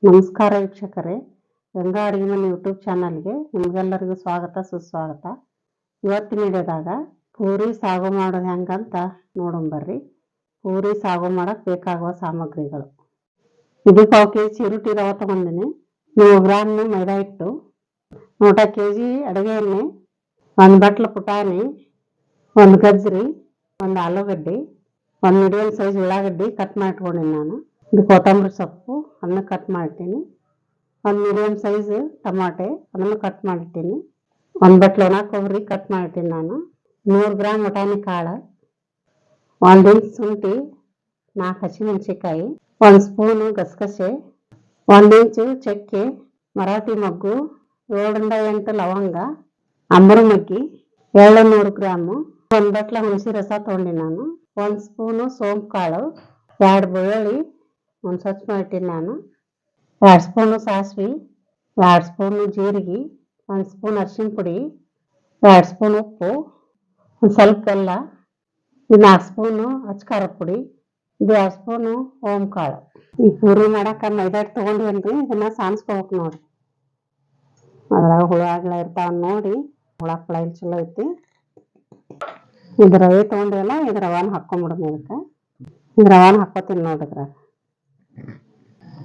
ನಮಸ್ಕಾರ ವೀಕ್ಷಕರೇ, ಗಂಗಾ ಅಡುಗೆ ಮನೆ ಯೂಟ್ಯೂಬ್ ಚಾನಲ್ಗೆ ನಿಮ್ಗೆಲ್ಲರಿಗೂ ಸ್ವಾಗತ ಸುಸ್ವಾಗತ. ಇವತ್ತಿನ ವಿಡಿಯೋದಾಗ ಪೂರಿ ಸಾಗು ಮಾಡೋದು ಹೆಂಗಂತ ನೋಡೋಣ. ಪೂರಿ ಸಾಗು ಮಾಡಕ್ಕೆ ಬೇಕಾಗುವ ಸಾಮಗ್ರಿಗಳು: ಇದು 1/4 kg ಚಿರೋಟಿ ರವೆ ತಗೊಂಡಿನಿ, 100 ಗ್ರಾಮ್ ಮೈದಾ ಹಿಟ್ಟು, 100 kg ಅಡುಗೆ ಎಣ್ಣೆ, 1 ಬಟ್ಲ ಪುಟಾಣಿ, 1 ಗಜ್ರಿ, 1 ಆಲೂಗಡ್ಡೆ, 1 ಮೀಡಿಯಂ ಸೈಜ್ ಉಳ್ಳಾಗಡ್ಡಿ ಕಟ್ ಮಾಡಿಟ್ಕೊಂಡಿನಿ ನಾನು. ಇದು ಕೊತ್ತಂಬರಿ ಸೊಪ್ಪು, ಅದನ್ನ ಕಟ್ ಮಾಡಿಟ್ಟಿನಿ. 1 ಮೀಡಿಯಂ ಸೈಜ್ ಟಮಾಟೆ, ಅದನ್ನು ಕಟ್ ಮಾಡಿಟ್ಟಿನಿ. 1 ಬಟ್ಲು ಒಣ ಕೊಬ್ಬರಿ ಕಟ್ ಮಾಡಿಟ್ಟಿನಿ ನಾನು. 100 ಗ್ರಾಮ್ ವಟಾಣಿ ಕಾಳು, 1 ಇಂಚ್ ಶುಂಠಿ, 4 ಹಸಿಮೆಣಸಿಕಾಯಿ, 1 ಸ್ಪೂನು ಗಸಗಸೆ, 1 ಇಂಚು ಚಕ್ಕೆ, ಮರಾಠಿ ಮೊಗ್ಗು, 7ರಿಂದ 8 ಲವಂಗ, ಅಂಬರು ಮಗ್ಗಿ, 700 ಗ್ರಾಮು, 1 ಬಟ್ಲ ಹುಣಸಿ ರಸ ತೊಗೊಂಡಿ ನಾನು. 1 ಸ್ಪೂನು ಸೋಂಪು ಕಾಳು, 2 ಬೆಳ್ಳುಳ್ಳಿ ಒಂದು ಸ್ವಚ್ಛ ಮಾಡಿಟ್ಟಿನಿ ನಾನು, 2 ಸ್ಪೂನು ಸಾಸಿವೆ, 2 ಸ್ಪೂನು ಜೀರಿಗೆ, 1 ಸ್ಪೂನ್ ಅರಿಶಿನ ಪುಡಿ, 2 ಸ್ಪೂನ್ ಉಪ್ಪು, ಒಂದು ಸ್ವಲ್ಪ ಬೆಲ್ಲ, 4 ಸ್ಪೂನು ಅಚ್ಕಾರದ ಪುಡಿ, 2 ಸ್ಪೂನು ಓಂ ಕಾಳು. ಈ ಪೂರಿ ಮಾಡಕ್ಕೆ ಮೈದಾ ಹಿಟ್ಟು ತೊಗೊಂಡಿವಲ್ರಿ, ಇದನ್ನ ಸಾನ್ಸ್ಕೋಬೇಕು ನೋಡ್ರಿ. ಅದ್ರಾಗ ಹುಳ ಇರ್ತಾವ ನೋಡಿ, ಹುಳ ಇಲ್ಲಿ ಚಲೋ ಐತಿ. ಇದು ರವೆ ತೊಗೊಂಡಿವಲ್ಲ, ಇದು ರವಾನ ಹಾಕೊಂಡ್ಬಿಡೋದು. ಇದು ರವಾನ ಹಾಕೋತೀನಿ ನೋಡ್ರಿ.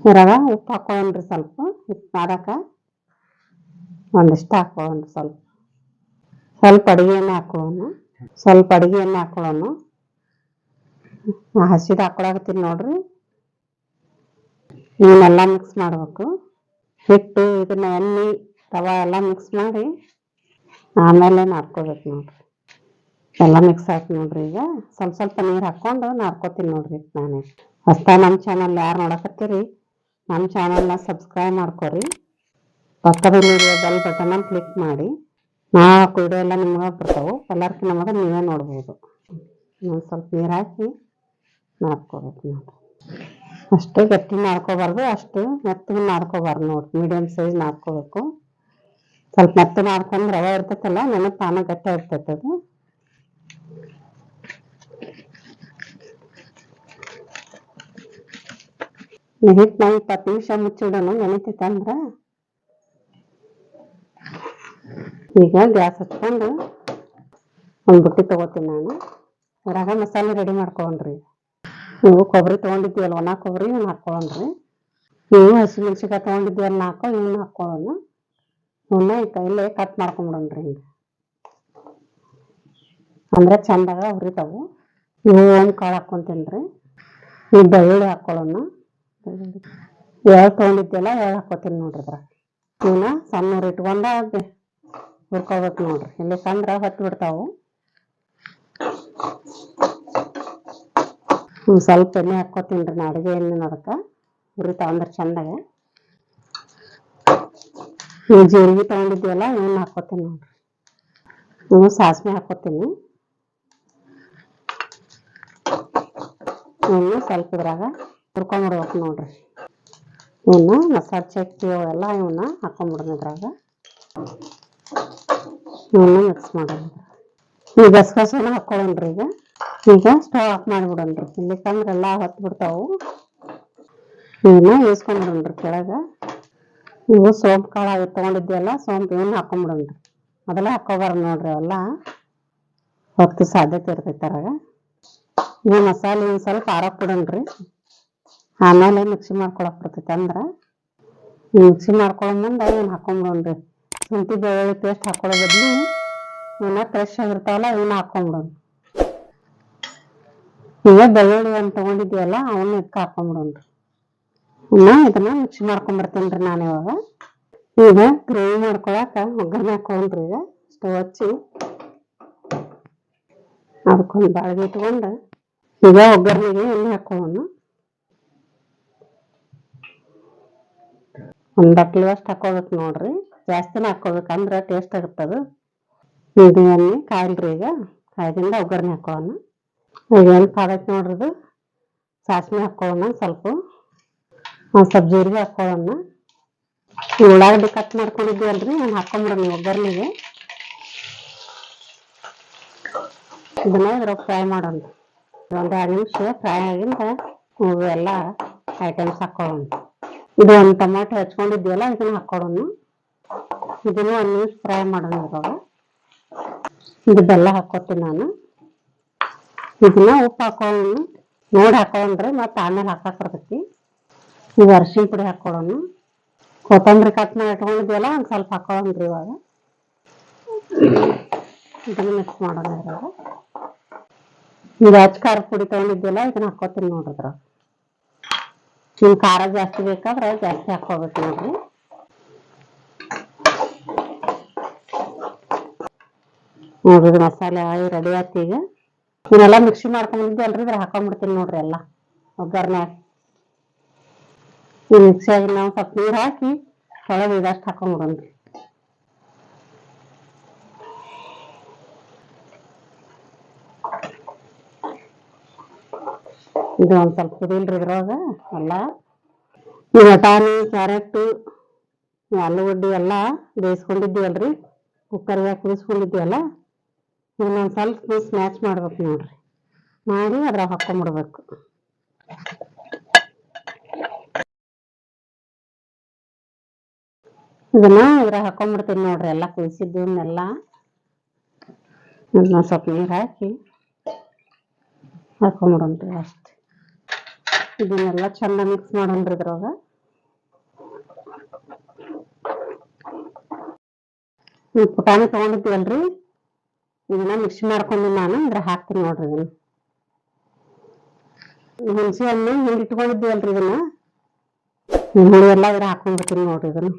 ಇದ್ರಾಗ ಉಪ್ಪು ಹಾಕೊಳ್ಳೋಣ್ರಿ, ಸ್ವಲ್ಪ ಉಪ್ಪು ಮಾಡಕ್ಕೆ ಒಂದಿಷ್ಟು ಹಾಕೊಳ್ಳೋಣ್ರಿ. ಸ್ವಲ್ಪ ಅಡುಗೆ ಎಣ್ಣೆ ಹಾಕೊಳ್ಳೋಣ. ಹಸಿದು ಹಾಕೊಳಕತ್ತೀನಿ ನೋಡ್ರಿ. ಇವನ್ನೆಲ್ಲ ಮಿಕ್ಸ್ ಮಾಡ್ಬೇಕು. ಹಿಟ್ಟು ಇದನ್ನ ಎಣ್ಣೆ ರವೆ ಎಲ್ಲ ಮಿಕ್ಸ್ ಮಾಡಿ ಆಮೇಲೆ ನಾದ್ಕೋಬೇಕು ನೋಡ್ರಿ. ಎಲ್ಲ ಮಿಕ್ಸ್ ಹಾಕಿ ನೋಡ್ರಿ. ಈಗ ಸ್ವಲ್ಪ ನೀರು ಹಾಕೊಂಡು ನಾದ್ಕೋತೀನಿ ನೋಡ್ರಿ. ನಾನೇ ಹೊಸ್ದಾಗಿ ನಮ್ಮ ಚಾನಲ್ ಯಾರು ನೋಡಕತ್ತೀರಿ, ನಮ್ಮ ಚಾನಲ್ನ ಸಬ್ಸ್ಕ್ರೈಬ್ ಮಾಡ್ಕೊರಿ. ಪಕ್ಕದಲ್ಲಿರುವ ಬೆಲ್ ಬಟನ್ನ ಕ್ಲಿಕ್ ಮಾಡಿ. ನಾವು ವಿಡಿಯೋ ಎಲ್ಲ ನಿಮ್ಗೆ ಬರ್ತಾವೆ, ಎಲ್ಲರಿಗೂ ನಮಗೆ ನೀವೇ ನೋಡ್ಬೋದು. ಸ್ವಲ್ಪ ನೀರು ಹಾಕಿ ನಾದ್ಕೋಬೇಕು ನೋಡ್ರಿ. ಅಷ್ಟು ಗಟ್ಟಿ ನಾದ್ಕೋಬಾರ್ದು, ಅಷ್ಟು ಮೆತ್ತಗೆ ನಾದ್ಕೋಬಾರ್ದು ನೋಡ್ರಿ. ಮೀಡಿಯಮ್ ಸೈಜ್ ನಾದ್ಕೋಬೇಕು. ಸ್ವಲ್ಪ ಮೆತ್ತ ನಾದ್ಕೊಂಡು ರವೆ ಇರ್ತೈತಲ್ಲ, ನೆನಪು ತಾನೇ ಗಟ್ಟಿ ಇರ್ತೈತೆ ಅದು. ಹಿಟ್ಟು ನಾವು 20 ನಿಮಿಷ ಮುಚ್ಚಿಡೋಣ, ನೆನೀತೈತಂದ್ರೆ. ಈಗ ಗ್ಯಾಸ್ ಹಚ್ಕೊಂಡು ಒಂದು ಬುಟ್ಟಿ ತೊಗೋತೀನಿ ನಾನು. ಅದ್ರಾಗ ಮಸಾಲೆ ರೆಡಿ ಮಾಡ್ಕೊಂಡ್ರಿ. ನೀವು ಕೊಬ್ಬರಿ ತೊಗೊಂಡಿದ್ದೀವಲ್ಲ, ಒಣ ಕೊಬ್ಬರಿ ಇವನ್ನ ಹಾಕ್ಕೊಳ್ಳೋಣ್ರಿ. ನೀವು ಹಸಿಮೆಣ್ಸಿಕಾಯಿ ತೊಗೊಂಡಿದ್ದೀವಲ್ಲ 4, ಇವನ್ನ ಹಾಕ್ಕೊಳ್ಳೋಣ. ಇವನ್ನ ಈ ಕೈಲೇ ಕಟ್ ಮಾಡ್ಕೊಂಬಿಡೋಣ್ರಿ. ಹಿಂಗೆ ಅಂದ್ರೆ ಚಂದಾಗ ಹುರಿತಾವು. ಇವು ಒಂದು ಕಾಳು ಹಾಕ್ಕೊಂತೀನಿ ರೀ. ಈ ಬೆಳ್ಳುಳ್ಳಿ ಹಾಕ್ಕೊಳ್ಳೋಣ. 7 ತೊಗೊಂಡಿದ್ದೆಲ್ಲ 7 ಹಾಕ್ಕೋತೀನಿ ನೋಡ್ರಿ. ಇವನ್ನ ಸಣ್ಣ ಇಟ್ಕೊಂಡ ಹುರ್ಕೋಬೇಕು ನೋಡ್ರಿ, ಇಲ್ಲಕ್ಕಂದ್ರೆ ಹೊತ್ತು ಬಿಡ್ತಾವು. ಸ್ವಲ್ಪ ಎಣ್ಣೆ ಹಾಕ್ಕೋತೀನಿ ರೀ, ನಾ ಅಡುಗೆ ಎಣ್ಣೆ ಅದಕ್ಕೆ ಹುರಿತಾವ ಅಂದ್ರೆ ಚಂದಾಗ. ನೀವು ಜೀರಿಗೆ ತೊಗೊಂಡಿದ್ದೀವಲ್ಲ, ಇವನ್ನ ಹಾಕ್ಕೋತೀನಿ ನೋಡ್ರಿ. ನೀವು ಸಾಸಿವೆ ಹಾಕ್ಕೋತೀನಿ. ಇವನ್ನ ಸ್ವಲ್ಪ ಇದ್ರಾಗ ಹುರ್ಕೊಂಬಿಡ್ಬೇಕು ನೋಡ್ರಿ. ಇವನ್ನ ಮಸಾಲೆ ಚಕ್ಕೆ ಅವೆಲ್ಲ ಇವನ್ನ ಹಾಕೊಂಡ್ಬಿಡೋಣ. ಇದ್ರಾಗ ಇವನ್ನ ಮಿಕ್ಸ್ ಮಾಡೋಣ. ಈ ಗಸಗಸೆನ ಹಾಕ್ಕೊಳ್ಳೋಣ್ರಿ. ಈಗ ಸ್ಟವ್ ಆಫ್ ಮಾಡಿಬಿಡೋಣ್ರಿ, ಇಲ್ಲಿಕ್ಕಂದ್ರೆ ಎಲ್ಲ ಹೊತ್ತು ಬಿಡ್ತಾವು. ಇವನ್ನ ಇಳಿಸ್ಕೊಂಡ್ಬಿಡೋಣ್ರಿ ಕೆಳಗೆ. ಇವು ಸೋಂಪು ಕಾಳು ತೊಗೊಂಡಿದ್ದೀವಲ್ಲ, ಸೋಂಪು ಇವನ್ನ ಹಾಕೊಂಡ್ಬಿಡೋಣ್ರಿ. ಮೊದಲೇ ಹಾಕೋಬಾರ್ದು ನೋಡ್ರಿ, ಅವೆಲ್ಲ ಹೊತ್ತು ಸಾಧ್ಯತೆ ಇರ್ತೈತೆ ಅದ್ರಾಗ. ಇವು ಮಸಾಲೆ ಒಂದು ಸ್ವಲ್ಪ ಆರಕ್ಕೆ ಬಿಡೋಣ್ರಿ, ಆಮೇಲೆ ಮಿಕ್ಸಿ ಮಾಡ್ಕೊಳಕ್ ಬರ್ತೈತೆ. ಅಂದ್ರೆ ಮಿಕ್ಸಿ ಮಾಡ್ಕೊಳ್ಳೋ ಮುಂದೆ ಇವನ್ನ ಹಾಕೊಂಡ್ಬಿಡೋಣ್ರಿ. ಶುಂಠಿ ಬೆಳ್ಳುಳ್ಳಿ ಪೇಸ್ಟ್ ಹಾಕೊಳ್ಳೋ ಬದಲು ಇವನ್ನ ಫ್ರೆಶ್ ಆಗಿರ್ತಾವಲ್ಲ, ಇವನ್ನ ಹಾಕೊಂಡ್ಬಿಡೋಣ. ಈಗ ಬೆಳ್ಳುಳ್ಳಿ ಒಂದು ತೊಗೊಂಡಿದ್ದೀವಲ್ಲ, ಅವನ್ನ ಇದಕ್ಕೆ ಹಾಕೊಂಡ್ಬಿಡೋಣ್ರಿ. ಇದನ್ನ ಮಿಕ್ಸಿ ಮಾಡ್ಕೊಂಡ್ಬರ್ತೀನಿ ರೀ ನಾನು ಇವಾಗ. ಈಗ ಗ್ರೇವಿ ಮಾಡ್ಕೊಳಕ್ಕೆ ಒಗ್ಗರಣೆ ಹಾಕೊಂಡ್ರಿ. ಈಗ ಸ್ಟವ್ ಹಚ್ಚಿ ಅದಕ್ಕೊಂದು ಬಾಳ್ಗೆ ಇಟ್ಕೊಂಡು ಈಗ ಒಗ್ಗರಣೆಗೆ ಎಣ್ಣೆ ಹಾಕೊಳ್ಳೋಣ. 1 ಬಟ್ಲು ಅಷ್ಟು ಹಾಕೋಬೇಕು ನೋಡ್ರಿ, ಜಾಸ್ತಿನೇ ಹಾಕೋಬೇಕಂದ್ರೆ ಟೇಸ್ಟ್ ಆಗುತ್ತದು. ಇದು ಎಣ್ಣೆ ಕಾಯಿಲ್ರಿ. ಈಗ ಕಾಯ್ದಿಂದ ಒಗ್ಗರಣೆ ಹಾಕೊಳ್ಳೋಣ. ಈಗ ಎಣ್ಣೆ ಕಾದೈತೆ ನೋಡ್ರಿ. ಸಾಸಿವೆ ಹಾಕೊಳ್ಳೋಣ, ಸ್ವಲ್ಪ ಜೀರಿಗೆ ಹಾಕೊಳ್ಳೋಣ. ಉಳ್ಳಾಗಡ್ಡಿ ಕಟ್ ಮಾಡ್ಕೊಂಡಿದ್ದೀವಲ್ರಿ, ನಾನು ಹಾಕೊಂಡ್ಬಿಡೋಣ ಒಗ್ಗರಣೆಗೆ. ಇದನ್ನ ಇದ್ರಾಗ ಫ್ರೈ ಮಾಡೋಣ. 1-2 ನಿಮಿಷ ಫ್ರೈ ಆಗಿಂದ ಎಲ್ಲ ಐಟಮ್ಸ್ ಹಾಕೊಳ್ಳೋಣ. ಇದು ಒಂದು ಟೊಮಾಟೊ ಹಚ್ಕೊಂಡಿದ್ವಲ್ಲ ಇದನ್ನ ಹಾಕೊಳ್ಳೋಣ. ಇದನ್ನು ಒಂದು ನಿಮಿಷ ಫ್ರೈ ಮಾಡೋಣ. ಇವಾಗ ಇದು ಬೆಲ್ಲ ಹಾಕೋತೀನಿ ನಾನು. ಇದನ್ನ ಉಪ್ಪು ಹಾಕೊಳ್ಳೋಣ, ನೋಡಿ ಹಾಕೊಳ್ಳೋಣ್ರಿ, ಮತ್ತೆ ಆಮೇಲೆ ಹಾಕಕ್ ಬರ್ತೈತಿ. ಈಗ ಅರಿಶಿನ ಪುಡಿ ಹಾಕೊಳ್ಳೋಣ. ಕೊತ್ತಂಬರಿ ಕಟ್ ಮಾಡಿ ಇಟ್ಕೊಂಡಿದ್ವಲ್ಲ ಒಂದು ಸ್ವಲ್ಪ ಹಾಕೊಳ್ಳೋಣ್ರಿ. ಇವಾಗ ಇದನ್ನ ಮಿಕ್ಸ್ ಮಾಡೋಣ. ಇವಾಗ ಈಗ ಹಚ್ಚ ಖಾರ ಪುಡಿ ತಗೊಂಡಿದ್ವಲ್ಲ ಇದನ್ನ ಹಾಕೋತೀನಿ ನೋಡಿದ್ರ. ನಿಮ್ ಖಾರ ಜಾಸ್ತಿ ಬೇಕಾದ್ರೆ ಜಾಸ್ತಿ ಹಾಕೋಬೇಕು ನೋಡ್ರಿ. ನೋಡ್ರಿ ಮಸಾಲೆ ರೆಡಿ ಆಯ್ತು. ಈಗ ಇವನ್ನೆಲ್ಲ ಮಿಕ್ಸಿ ಮಾಡ್ಕೊಂಡಿದ್ವಲ್ರಿ ಇದ್ರ ಹಾಕೊಂಡ್ಬಿಡ್ತೀನಿ ನೋಡ್ರಿ. ಎಲ್ಲ ಒಗ್ಗರ್ನ್ಯಾಗ ಈ ಮಿಕ್ಸಿಯಾಗಿ ನಾವು ಸ್ವಲ್ಪ ನೀರು ಹಾಕಿ ಒಳಗೆ ಇದಷ್ಟು ಹಾಕೊಂಡ್ಬಿಡೋಣ್ರಿ. ಇದು ಒಂದ್ ಸ್ವಲ್ಪ ಕುದಿಲ್ರಿ ಇದ್ರೊಳಗ ಎಲ್ಲ. ಈ ಬಟಾಣಿ ಕ್ಯಾರೆಟ್ ಆಲೂಗಡ್ಡಿ ಎಲ್ಲ ಬೇಯಿಸ್ಕೊಂಡಿದ್ದೀವಲ್ರಿ, ಕುಕ್ಕರ್ಗೆ ಕುದಿಸ್ಕೊಂಡಿದ್ದೀವಲ್ಲ, ಇನ್ನೊಂದ್ ಸ್ವಲ್ಪ ಸ್ಮ್ಯಾಚ್ ಮಾಡ್ಬೇಕು ನೋಡ್ರಿ. ಮಾಡಿ ಅದ್ರಾಗ ಹಾಕೊಂಡ್ಬಿಡ್ಬೇಕು. ಇದನ್ನ ಇದ್ರಾಗ ಹಾಕೊಂಡ್ಬಿಡ್ತೀನಿ ನೋಡ್ರಿ. ಎಲ್ಲ ಕುದಿಸಿದ್ದನ್ನೆಲ್ಲ ಸ್ವಲ್ಪ ನೀರು ಹಾಕಿ ಹಾಕೊಂಡ್ಬಿಡೋಣ್ರಿ ಅಷ್ಟೇ. ಇದನ್ನೆಲ್ಲ ಚಂದ ಮಿಕ್ಸ್ ಮಾಡೋಣ್ರಿ ಇದ್ರೊಳಗ. ಪುಟಾಣಿ ತಗೊಂಡಿದ್ದೀವಲ್ರಿ ಇದನ್ನ ಮಿಕ್ಸಿ ಮಾಡ್ಕೊಂಡು ನಾನು ಇದ್ರ ಹಾಕ್ತೀನಿ ನೋಡ್ರಿ. ಇದನ್ನ ಹುಣಸೆ ಹಣ್ಣು ಹಿಂಗೆ ಇಟ್ಕೊಂಡಿದ್ದೀವಲ್ರಿ ಇದನ್ನ ಹುಳಿ ಎಲ್ಲ ಇದ್ರ ಹಾಕೊಂಡ್ಬಿಡ್ತೀನಿ ನೋಡ್ರಿ.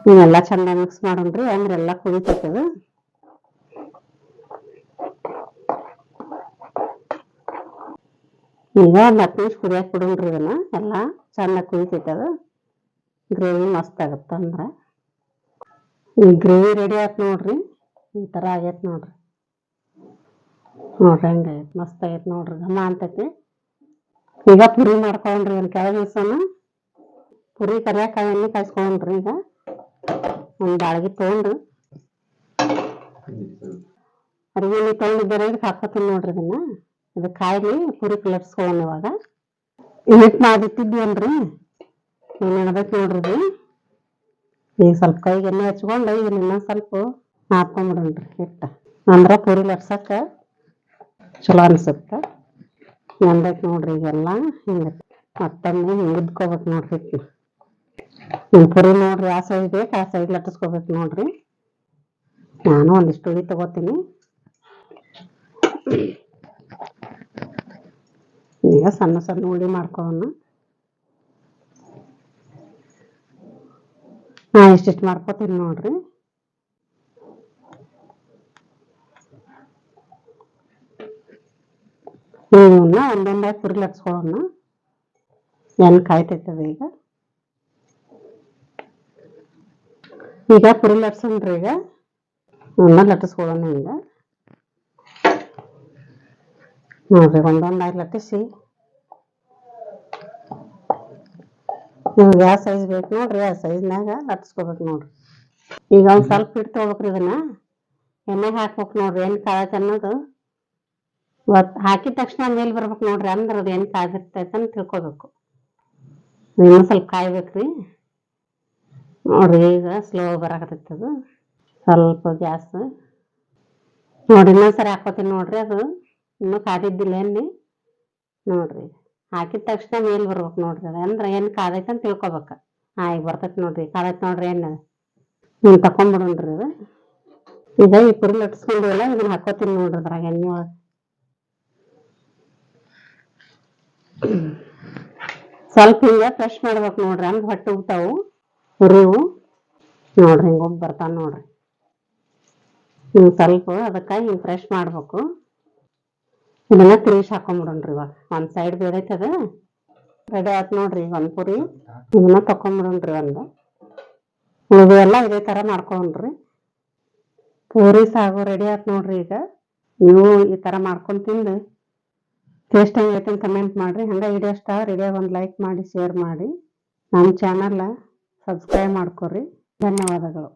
ಇದನ್ನೆಲ್ಲ ಚಂದ ಮಿಕ್ಸ್ ಮಾಡೋಣ್ರಿ, ಅಂದ್ರೆ ಎಲ್ಲ ಕುದಿತೈತದ. ಈಗ 10 ನಿಮಿಷ ಕುದಿಯಕ್ ಬಿಡೋಣ್ರಿ. ಇದನ್ನ ಎಲ್ಲ ಚಂದ ಕುದಿತೈತದ. ಗ್ರೇವಿ ಮಸ್ತ್ ಆಗತ್ತ. ಅಂದ್ರ ಈ ಗ್ರೇವಿ ರೆಡಿ ಆಯ್ತು ನೋಡ್ರಿ. ಈ ತರ ಆಗೈತ್ ನೋಡ್ರಿ. ನೋಡ್ರಿ ಹೆಂಗಾಗೈತಿ, ಮಸ್ತ್ ಆಗೈತಿ ನೋಡ್ರಿ, ಘಮ ಅಂತೈತಿ. ಈಗ ಪುರಿ ಮಾಡ್ಕೊಂಡ್ರಿ. ಒಂದು ಕೆಳಗೆ ಇಸೋಣ ಪುರಿ ಕರಿಯಾಕ ಎಣ್ಣೆ ಕಾಯಿಸ್ಕೊಂಡ್ರಿ. ಈಗ ಒಂದು ಬಾಳ್ಗಿ ತಗೊಂಡು ಅರಿವಿ ತಗೊಂಡಿದ್ದಾರೆ ಇದಕ್ಕೆ ಹಾಕೋತೀನಿ ನೋಡ್ರಿ. ಇದು ಕಾಯಿಲಿ ಪುರಿ ಕಲರ್ಸ್ಕೊಳ್ಳೋಣ. ಇವಾಗ ಹಿಟ್ಟು ಮಾಡಿಟ್ಟಿದ್ವಲ್ರಿ ನೆನಬೇಕು ನೋಡ್ರಿ. ಇದು ಈಗ ಸ್ವಲ್ಪ ಕೈಗೆ ಎಣ್ಣೆ ಹಚ್ಕೊಂಡು ಈಗ ಇನ್ನೊಂದು ಸ್ವಲ್ಪ ಹಾಕೊಂಡ್ಬಿಡೋಣ್ರಿ ಹಿಟ್ಟು. ಅಂದ್ರೆ ಪುರಿ ಲಟ್ಸಕ್ಕ ಚಲೋ ಅನ್ಸುತ್ತೆ. ನೆನ್ಬೇಕು ನೋಡ್ರಿ. ಈಗೆಲ್ಲ ಹಿಂಗೆ ಮತ್ತೊಮ್ಮೆ ಹಿಂಗೆ ಉದ್ಕೋಬೇಕು ನೋಡ್ರಿ ಹಿಟ್ಟು. ಪುರಿ ನೋಡ್ರಿ ಆ ಸೈಡ್ ಬೇಕು ಆ ಸೈಡ್ ಲಟ್ಟಿಸ್ಕೋಬೇಕು ನೋಡ್ರಿ. ನಾನು ಒಂದಿಷ್ಟು ಉಳಿ ತಗೋತೀನಿ. ಈಗ ಸಣ್ಣ ಸಣ್ಣ ಉಳಿ ಮಾಡ್ಕೊಳ್ಳೋಣ. ಇಷ್ಟಿಷ್ಟು ಮಾಡ್ಕೋತೀನಿ ನೋಡ್ರಿ. ಇವನ್ನ ಒಂದೊಂದಾಗಿ ಪುರಿ ಲಟ್ಸ್ಕೊಳ್ಳೋಣ. ಎಣ್ಣೆ ಕಾಯ್ತೈತದ. ಈಗ ಪುರಿ ಲಟ್ಸನ್ರಿ. ಈಗ ಇವನ್ನ ಲಟ್ಟಿಸ್ಕೊಳ್ಳೋಣ. ಹಿಂಗ ನೋಡ್ರಿ ಒಂದೊಂದಾಗಿ ಲಟ್ಟಿಸಿ ನಿಮ್ಗೆ ಯಾವ ಸೈಜ್ ಬೇಕು ನೋಡ್ರಿ ಆ ಸೈಜ್ನಾಗ ಲಟ್ಟಿಸ್ಕೋಬೇಕು ನೋಡ್ರಿ. ಈಗ ಒಂದ್ ಸ್ವಲ್ಪ ಹಿಟ್ಟು ತಗೋಬೇಕ್ರಿ. ಇದನ್ನ ಎಣ್ಣೆಗೆ ಹಾಕ್ಬೇಕು ನೋಡ್ರಿ. ಎಣ್ಣೆ ಕಾಳತ್ ಅನ್ನೋದು ಹಾಕಿದ ತಕ್ಷಣ ಮೇಲೆ ಬರ್ಬೇಕು ನೋಡ್ರಿ. ಅಂದ್ರೆ ಅದು ಎಣ್ಣೆ ಕಾದಿರ್ತೈತೆ ಅಂತ ತಿಳ್ಕೊಬೇಕು. ಇನ್ನೂ ಸ್ವಲ್ಪ ಕಾಯ್ಬೇಕ್ರಿ ನೋಡ್ರಿ. ಈಗ ಸ್ಲೋ ಬರಾಕತ್ತೈತದು. ಸ್ವಲ್ಪ ಗ್ಯಾಸ್ ನೋಡ್ರಿ. ಇನ್ನೊಂದ್ಸರಿ ಹಾಕೋತೀನಿ ನೋಡ್ರಿ. ಅದು ಇನ್ನೂ ಕಾದಿದ್ದಿಲ್ಲ ಎಣ್ಣೆ ನೋಡ್ರಿ. ಹಾಕಿದ ತಕ್ಷಣ ಮೇಲೆ ಬರ್ಬೇಕು ನೋಡ್ರಿ. ಅದು ಅಂದ್ರೆ ಎಣ್ಣೆ ಕಾದೈತೆ ಅಂತ ತಿಳ್ಕೊಬೇಕ. ಈಗ ಬರ್ತೈತಿ ನೋಡ್ರಿ. ಕಾದೈತೆ ನೋಡ್ರಿ ಎಣ್ಣೆ. ತಕೊಂಡ್ಬಿಡೋಣ್ರಿ. ಅದು ಈಗ ಈ ಪುರಿ ಲಟ್ಸ್ಕೊಂಡಿವಲ್ಲ ಇದನ್ನ ಹಾಕೋತೀನಿ ನೋಡ್ರಿ ಅದ್ರಾಗ ಎಣ್ಣೆ ಒಳಗೆ. ಸ್ವಲ್ಪ ಹಿಂಗ ಫ್ರೆಶ್ ಮಾಡ್ಬೇಕು ನೋಡ್ರಿ. ಹಂಗ ಹೊಟ್ಟೆ ಉಗ್ತಾವು ಪುರಿವು ನೋಡ್ರಿ. ಹಿಂಗ ಒಬ್ಬ ಬರ್ತಾನ ನೋಡ್ರಿ. ಹಿಂಗ್ ಸ್ವಲ್ಪ ಅದಕ್ಕ ಹಿಂಗ್ ಫ್ರೆಶ್ ಮಾಡ್ಬೇಕು. ಇದನ್ನ ತಿರುಗಿಸಿ ಹಾಕೊಂಡ್ಬಿಡೋಣ್ರಿ. ಇವಾಗ ಒಂದ್ ಸೈಡ್ ಬೇದೈತದ ರೆಡಿ ಆಯ್ತು ನೋಡ್ರಿ. ಈಗ ಒಂದ್ ಪುರಿ ಇದನ್ನ ತಕೊಂಡ್ಬಿಡೋಣ್ರಿ. ಉಳಿದು ಎಲ್ಲ ಇದೇ ತರ ಮಾಡ್ಕೊಂಡ್ರಿ. ಪೂರಿ ಸಾಗು ರೆಡಿ ಆಯ್ತು ನೋಡ್ರಿ. ಈಗ ನೀವು ಈ ತರ ಮಾಡ್ಕೊಂಡ್ ತಿಂದು ಟೇಸ್ಟ್ ಹೆಂಗೈತೆ ಅಂತ ಕಮೆಂಟ್ ಮಾಡ್ರಿ. ಹಂಗ ವಿಡಿಯೋ ಇಷ್ಟ ರೆಡಿಯಾಗಿ ಒಂದು ಲೈಕ್ ಮಾಡಿ, ಶೇರ್ ಮಾಡಿ, ನಮ್ಮ ಚಾನಲ್ ಸಬ್ಸ್ಕ್ರೈಬ್ ಮಾಡ್ಕೊರಿ. ಧನ್ಯವಾದಗಳು.